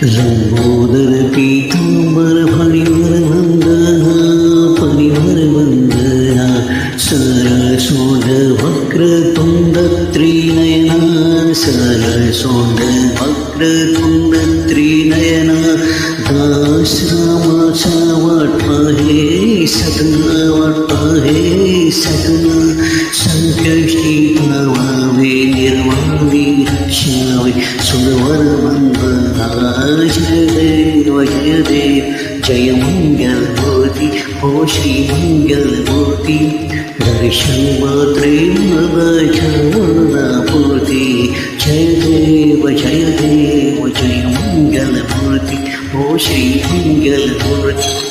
लंबोदर पीतांबर फणिवर वंदना परिवर वंदना सरळ सोंड वक्रतुंड त्रिनयना सरळ सोंड वक्रतुंड त्रिनयना दास रामाचा वाटपा हे सगना वाटपा हे सगना संकष्टी धावावे निर्वावी रक्षावे सुरवर वंदना जय देव जय मंगल मूर्ति ओ श्री मंगल मूर्ति दर्शन मात्रे मना पूर्ति जय देव जय मंगल मूर्ति ओ श्री मंगल मूर्ति।